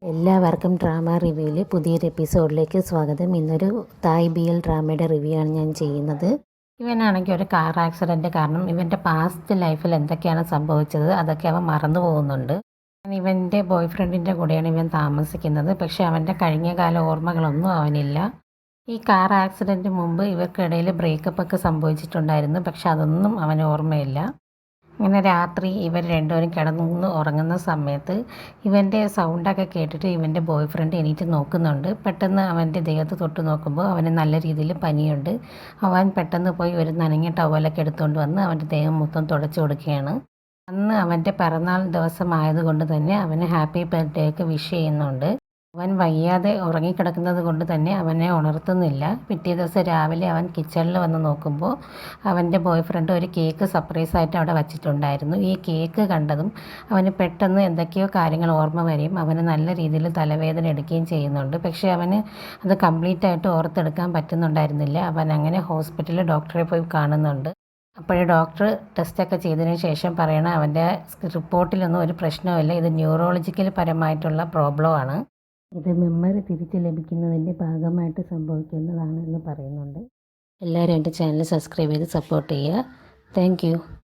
എല്ലാവർക്കും ഡ്രാമ റിവ്യൂവിലെ പുതിയൊരു എപ്പിസോഡിലേക്ക് സ്വാഗതം. ഇന്നൊരു തായ് BL ഡ്രാമയുടെ റിവ്യൂ ആണ് ഞാൻ ചെയ്യുന്നത്. ഇവനാണെങ്കിൽ ഒരു കാർ ആക്സിഡൻറ്റ് കാരണം ഇവൻ്റെ പാസ്റ്റ് ലൈഫിൽ എന്തൊക്കെയാണ് സംഭവിച്ചത് അതൊക്കെ അവൻ മറന്നു പോകുന്നുണ്ട്. ഇവൻ്റെ ബോയ് ഫ്രണ്ടിൻ്റെ കൂടെയാണ് ഇവൻ താമസിക്കുന്നത്. പക്ഷേ അവൻ്റെ കഴിഞ്ഞകാല ഓർമ്മകളൊന്നും അവനില്ല. ഈ കാർ ആക്സിഡൻറ്റ് മുമ്പ് ഇവർക്കിടയിൽ ബ്രേക്കപ്പ് ഒക്കെ സംഭവിച്ചിട്ടുണ്ടായിരുന്നു. പക്ഷെ അതൊന്നും അവന് ഓർമ്മയില്ല. ഇങ്ങനെ രാത്രി ഇവർ രണ്ടുപേരും കിടന്ന് ഉറങ്ങുന്ന സമയത്ത് ഇവൻ്റെ സൗണ്ടൊക്കെ കേട്ടിട്ട് ഇവൻ്റെ ബോയ് ഫ്രണ്ട് എണീറ്റ് നോക്കുന്നുണ്ട്. പെട്ടെന്ന് അവൻ്റെ ദേഹത്ത് തൊട്ട് നോക്കുമ്പോൾ അവന് നല്ല രീതിയിൽ പനിയുണ്ട്. അവൻ പെട്ടെന്ന് പോയി ഒരു നനഞ്ഞ ടവലൊക്കെ എടുത്തുകൊണ്ട് വന്ന് അവൻ്റെ ദേഹം മൊത്തം തുടച്ചു കൊടുക്കുകയാണ്. അന്ന് അവൻ്റെ പിറന്നാൾ ദിവസമായതുകൊണ്ട് തന്നെ അവന് ഹാപ്പി ബർത്ത്ഡേ ഒക്കെ വിഷ് ചെയ്യുന്നുണ്ട്. അവൻ വയ്യാതെ ഉറങ്ങിക്കിടക്കുന്നത് കൊണ്ട് തന്നെ അവനെ ഉണർത്തുന്നില്ല. പിറ്റേ ദിവസം രാവിലെ അവൻ കിച്ചണിൽ വന്ന് നോക്കുമ്പോൾ അവൻ്റെ ബോയ് ഫ്രണ്ട് ഒരു കേക്ക് സർപ്രൈസായിട്ട് അവിടെ വച്ചിട്ടുണ്ടായിരുന്നു. ഈ കേക്ക് കണ്ടതും അവന് പെട്ടെന്ന് എന്തൊക്കെയോ കാര്യങ്ങൾ ഓർമ്മ വരികയും അവന് നല്ല രീതിയിൽ തലവേദന എടുക്കുകയും ചെയ്യുന്നുണ്ട്. പക്ഷേ അവന് അത് കംപ്ലീറ്റായിട്ട് ഓർത്തെടുക്കാൻ പറ്റുന്നുണ്ടായിരുന്നില്ല. അവൻ അങ്ങനെ ഹോസ്പിറ്റലിൽ ഡോക്ടറെ പോയി കാണുന്നുണ്ട്. അപ്പോൾ ഡോക്ടർ ടെസ്റ്റൊക്കെ ചെയ്തതിന് ശേഷം പറയണം അവൻ്റെ റിപ്പോർട്ടിലൊന്നും ഒരു പ്രശ്നവുമില്ല, ഇത് ന്യൂറോളജിക്കൽ പരമായിട്ടുള്ള പ്രോബ്ലമാണ്. ഇത് മെമ്മറി തിരിച്ച് ലഭിക്കുന്നതിൻ്റെ ഭാഗമായിട്ട് സംഭവിക്കുന്നതാണ് എന്ന് പറയുന്നുണ്ട്. എല്ലാവരും എൻ്റെ ചാനൽ സബ്സ്ക്രൈബ് ചെയ്ത് സപ്പോർട്ട് ചെയ്യുക. Thank you.